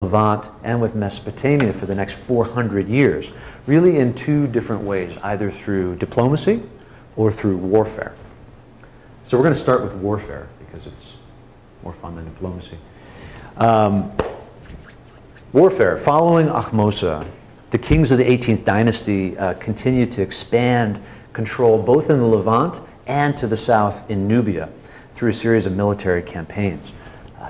Levant and with Mesopotamia for the next 400 years, really in two different ways, either through diplomacy or through warfare. So we're going to start with warfare because it's more fun than diplomacy. Warfare. Following Ahmose, the kings of the 18th dynasty continued to expand control both in the Levant and to the south in Nubia through a series of military campaigns.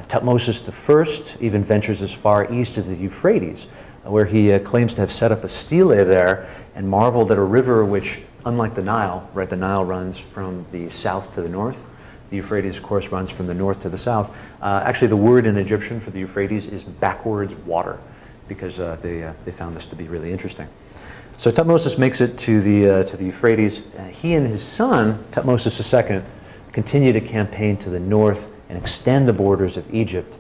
Thutmose I even ventures as far east as the Euphrates, where he claims to have set up a stele there and marveled at a river which, unlike the Nile, right, the Nile runs from the south to the north. The Euphrates, of course, runs from the north to the south. Actually, the word in Egyptian for the Euphrates is backwards water, because they found this to be really interesting. So Thutmose makes it to the Euphrates. He and his son, Thutmose II, continue to campaign to the north and extend the borders of Egypt,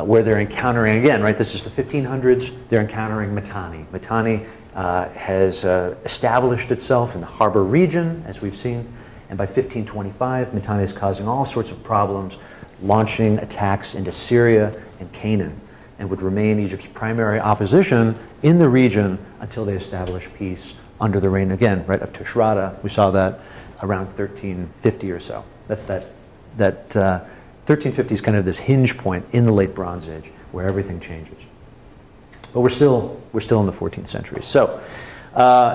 where they're encountering, again, right, this is the 1500s, they're encountering Mitanni. Mitanni has established itself in the harbor region, as we've seen, and by 1525, Mitanni is causing all sorts of problems, launching attacks into Syria and Canaan, and would remain Egypt's primary opposition in the region until they establish peace under the reign, again, right, of Tushratta. We saw that around 1350 or so. That's that 1350 is kind of this hinge point in the late Bronze Age where everything changes. But we're still in the 14th century. So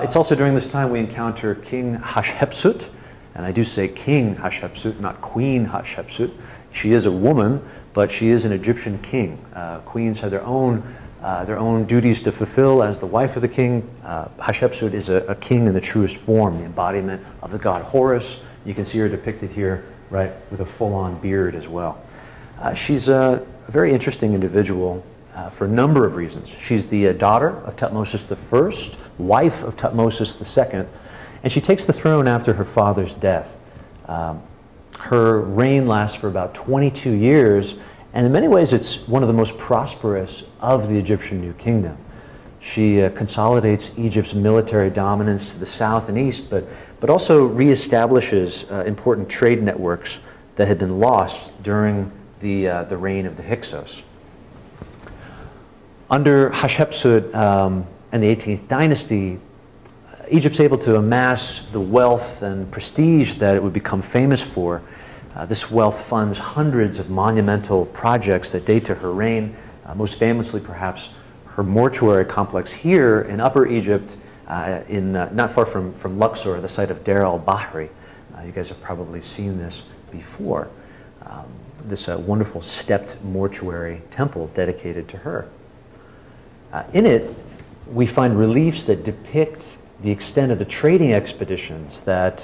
it's also during this time we encounter King Hatshepsut, and I do say King Hatshepsut, not Queen Hatshepsut. She is a woman, but she is an Egyptian king. Queens have their own duties to fulfill as the wife of the king. Hatshepsut is a king in the truest form, the embodiment of the god Horus. You can see her depicted here, right, with a full-on beard as well. She's a very interesting individual for a number of reasons. She's the daughter of Thutmose I, wife of Thutmose II, and she takes the throne after her father's death. Her reign lasts for about 22 years, and in many ways it's one of the most prosperous of the Egyptian New Kingdom. She consolidates Egypt's military dominance to the south and east, but also reestablishes important trade networks that had been lost during the reign of the Hyksos. Under Hatshepsut and the 18th dynasty, Egypt's able to amass the wealth and prestige that it would become famous for. This wealth funds hundreds of monumental projects that date to her reign, most famously perhaps her mortuary complex here in Upper Egypt, not far from Luxor, the site of Deir al-Bahri. You guys have probably seen this before. This wonderful stepped mortuary temple dedicated to her. In it, we find reliefs that depict the extent of the trading expeditions that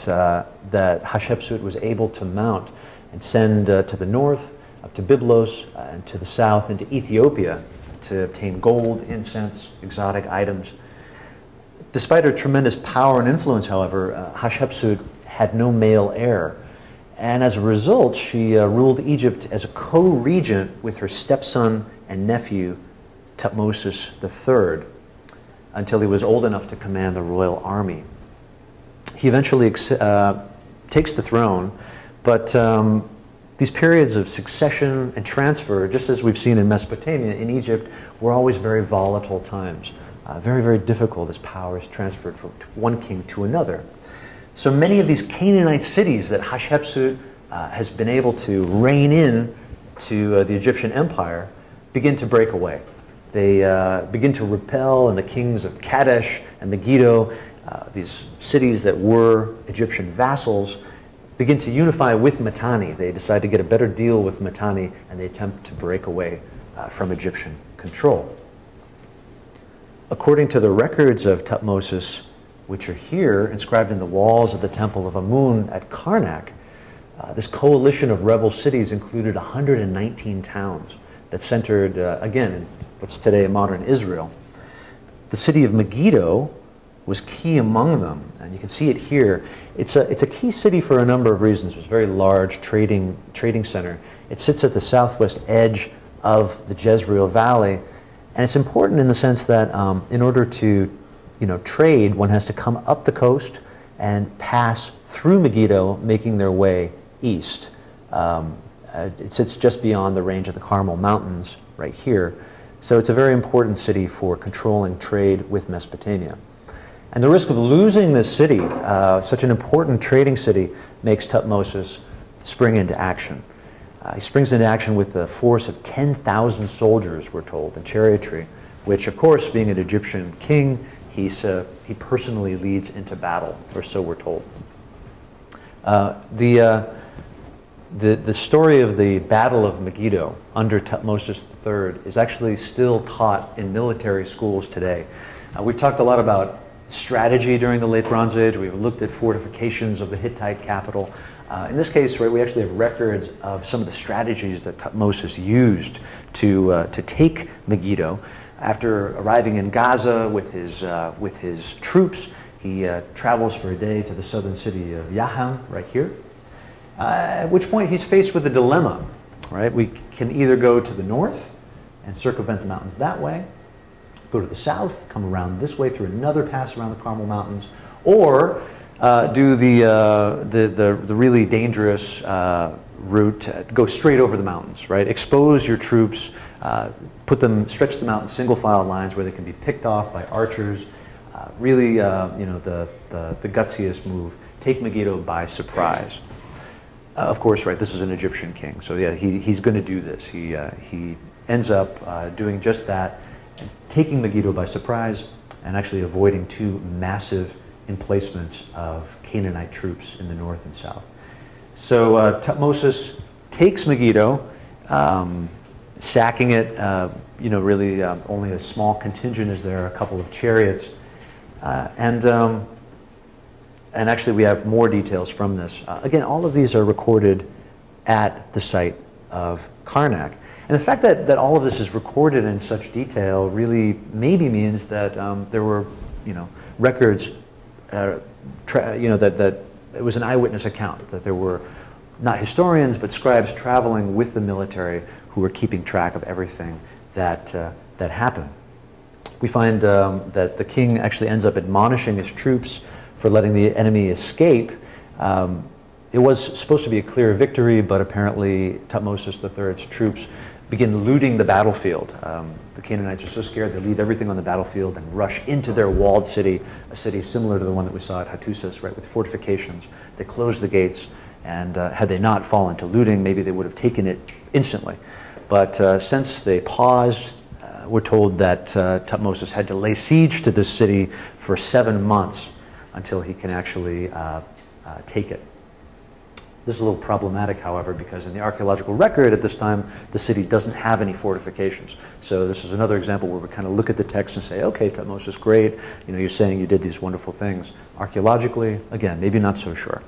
Hatshepsut was able to mount and send to the north, up to Byblos, and to the south into Ethiopia to obtain gold, incense, exotic items. Despite her tremendous power and influence, however, Hatshepsut had no male heir. And as a result, she ruled Egypt as a co-regent with her stepson and nephew, Thutmose III, until he was old enough to command the royal army. He eventually takes the throne, but these periods of succession and transfer, just as we've seen in Mesopotamia, in Egypt, were always very volatile times. Very, very difficult as power is transferred from one king to another. So many of these Canaanite cities that Hatshepsut has been able to rein in to the Egyptian empire begin to break away. They begin to repel, and the kings of Kadesh and Megiddo, these cities that were Egyptian vassals, begin to unify with Mitanni. They decide to get a better deal with Mitanni, and they attempt to break away from Egyptian control. According to the records of Thutmose, which are here inscribed in the walls of the Temple of Amun at Karnak, this coalition of rebel cities included 119 towns that centered, again, in what's today modern Israel. The city of Megiddo was key among them, and you can see it here. It's a key city for a number of reasons. It was a very large trading center. It sits at the southwest edge of the Jezreel Valley, and it's important in the sense that in order to trade, one has to come up the coast and pass through Megiddo, making their way east. It sits just beyond the range of the Carmel Mountains right here. So it's a very important city for controlling trade with Mesopotamia. And the risk of losing this city, such an important trading city, makes Thutmose spring into action. He springs into action with a force of 10,000 soldiers, we're told, in chariotry, which, of course, being an Egyptian king, he personally leads into battle, or so we're told. The story of the Battle of Megiddo under Thutmose III is actually still taught in military schools today. We've talked a lot about strategy during the Late Bronze Age. We've looked at fortifications of the Hittite capital. In this case, right, we actually have records of some of the strategies that Thutmose used to take Megiddo. After arriving in Gaza with his troops, he travels for a day to the southern city of Yaham, right here. At which point he's faced with a dilemma, right? We can either go to the north and circumvent the mountains that way, go to the south, come around this way through another pass around the Carmel Mountains, or do the really dangerous route, go straight over the mountains, right? Expose your troops, stretch them out in single file lines where they can be picked off by archers. Really, the gutsiest move. Take Megiddo by surprise. Of course, right, this is an Egyptian king, so yeah, he's going to do this. He ends up doing just that, taking Megiddo by surprise and actually avoiding two massive emplacements of Canaanite troops in the north and south. So Thutmose takes Megiddo, sacking it. Really only a small contingent is there, a couple of chariots, and actually we have more details from this. Again, all of these are recorded at the site of Karnak. And the fact that all of this is recorded in such detail really maybe means that there were, records, that it was an eyewitness account, that there were not historians but scribes traveling with the military who were keeping track of everything that happened. We find that the king actually ends up admonishing his troops for letting the enemy escape. It was supposed to be a clear victory, but apparently Thutmose III's troops begin looting the battlefield. The Canaanites are so scared they leave everything on the battlefield and rush into their walled city, a city similar to the one that we saw at Hattusis, right, with fortifications. They close the gates, and had they not fallen to looting, maybe they would have taken it instantly. But since they paused, we're told that Thutmose had to lay siege to this city for 7 months until he can actually take it. This is a little problematic, however, because in the archaeological record at this time, the city doesn't have any fortifications. So this is another example where we kind of look at the text and say, okay, Thutmose is great. You're saying you did these wonderful things. Archaeologically, again, maybe not so sure.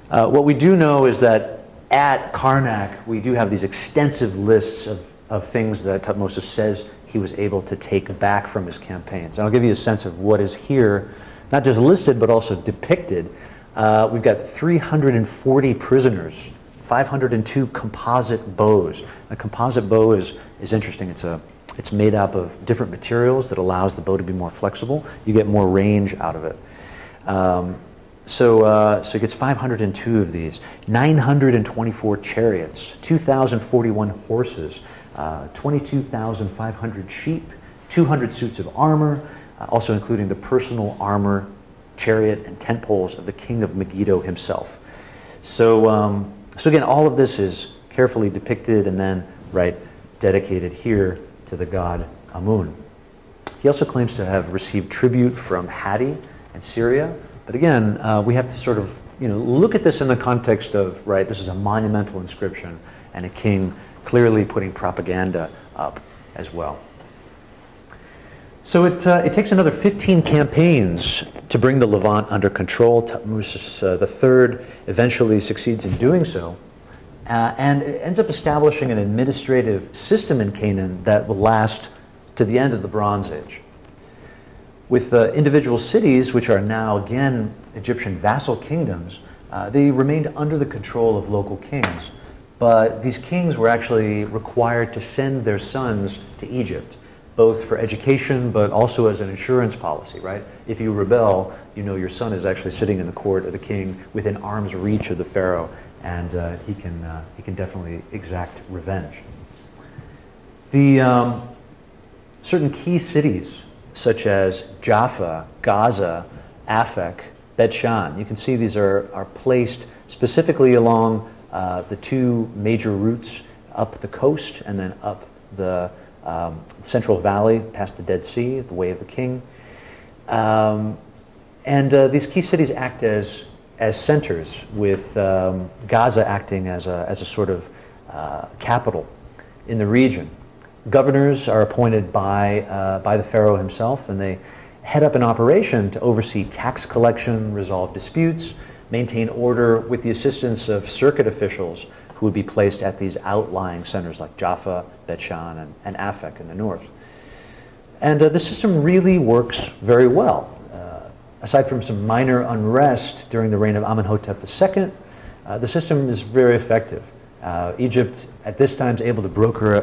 What we do know is that at Karnak, we do have these extensive lists of things that Thutmose says he was able to take back from his campaigns. And I'll give you a sense of what is here, not just listed, but also depicted. We've got 340 prisoners, 502 composite bows. A composite bow is interesting. It's made up of different materials that allows the bow to be more flexible. You get more range out of it. So it gets 502 of these, 924 chariots, 2,041 horses, 22,500 sheep, 200 suits of armor, also including the personal armor, chariot, and tent poles of the king of Megiddo himself. So again, all of this is carefully depicted and then, right, dedicated here to the god Amun. He also claims to have received tribute from Hatti and Syria. But again, we have to sort of, look at this in the context of, right, this is a monumental inscription and a king clearly putting propaganda up as well. So it takes another 15 campaigns to bring the Levant under control. Thutmose III eventually succeeds in doing so, and it ends up establishing an administrative system in Canaan that will last to the end of the Bronze Age. With individual cities, which are now again Egyptian vassal kingdoms, they remained under the control of local kings. But these kings were actually required to send their sons to Egypt, both for education, but also as an insurance policy, right? If you rebel, your son is actually sitting in the court of the king within arm's reach of the pharaoh, and he can definitely exact revenge. The certain key cities such as Jaffa, Gaza, Afek, Bet Shan. You can see these are placed specifically along the two major routes up the coast and then up the Central Valley past the Dead Sea, the Way of the King. These key cities act as centers, with Gaza acting as a sort of capital in the region. Governors are appointed by the Pharaoh himself, and they head up an operation to oversee tax collection, resolve disputes, maintain order with the assistance of circuit officials who would be placed at these outlying centers like Jaffa, Bet Shan, and Afek in the north. And the system really works very well. Aside from some minor unrest during the reign of Amenhotep II, the system is very effective. Egypt at this time is able to broker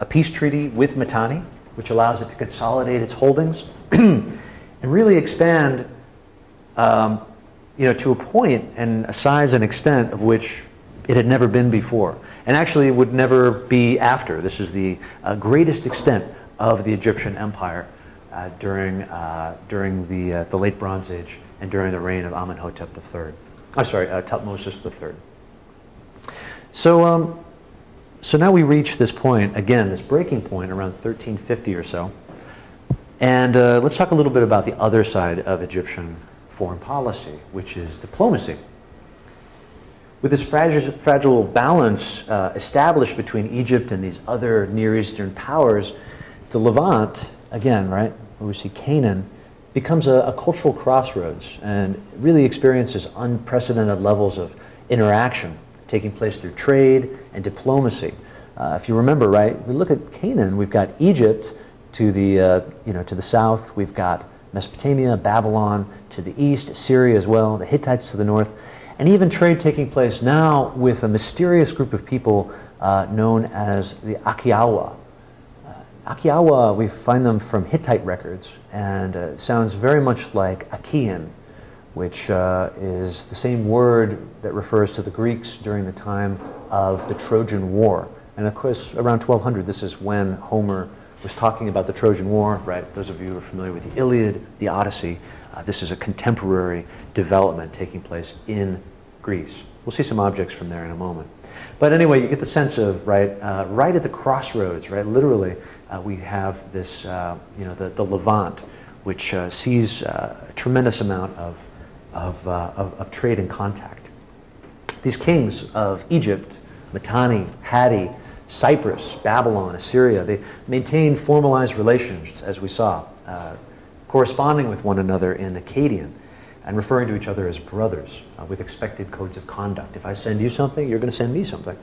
a peace treaty with Mitanni, which allows it to consolidate its holdings and really expand to a point and a size and extent of which it had never been before, and actually would never be after. This is the greatest extent of the Egyptian empire during the late Bronze Age and during the reign of Amenhotep III. I'm sorry, Thutmose III. So now we reach this point, again, this breaking point around 1350 or so. And let's talk a little bit about the other side of Egyptian foreign policy, which is diplomacy. With this fragile balance established between Egypt and these other Near Eastern powers, the Levant, again, right, where we see Canaan, becomes a cultural crossroads and really experiences unprecedented levels of interaction taking place through trade and diplomacy. If you remember, right, we look at Canaan, we've got Egypt to the south, we've got Mesopotamia, Babylon to the east, Assyria as well, the Hittites to the north, and even trade taking place now with a mysterious group of people known as the Akiawa. Akiawa, we find them from Hittite records, and it sounds very much like Achaean, which is the same word that refers to the Greeks during the time of the Trojan War. And of course, around 1200, this is when Homer was talking about the Trojan War, right? Those of you who are familiar with the Iliad, the Odyssey, this is a contemporary development taking place in Greece. We'll see some objects from there in a moment. But anyway, you get the sense of, right, right at the crossroads, right, literally, we have this, the Levant, which sees a tremendous amount of trade and contact. These kings of Egypt, Mitanni, Hatti, Cyprus, Babylon, Assyria, they maintained formalized relations, as we saw, corresponding with one another in Akkadian and referring to each other as brothers with expected codes of conduct. If I send you something, you're going to send me something.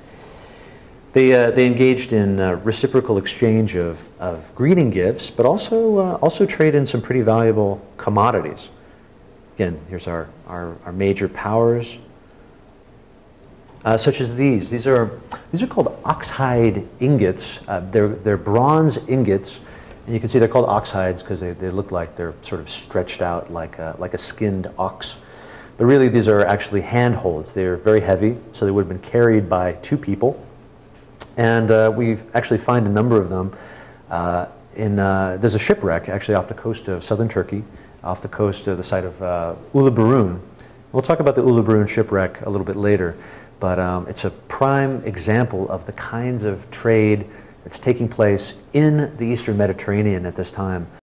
They engaged in reciprocal exchange of greeting gifts, but also trade in some pretty valuable commodities. Again, here's our major powers, such as these. These are called oxhide ingots. They're bronze ingots, and you can see they're called oxhides because they look like they're sort of stretched out like a skinned ox. But really, these are actually handholds. They're very heavy, so they would have been carried by two people. And we actually find a number of them. There's a shipwreck actually off the coast of southern Turkey, off the coast of the site of Uluburun. We'll talk about the Uluburun shipwreck a little bit later, but it's a prime example of the kinds of trade that's taking place in the Eastern Mediterranean at this time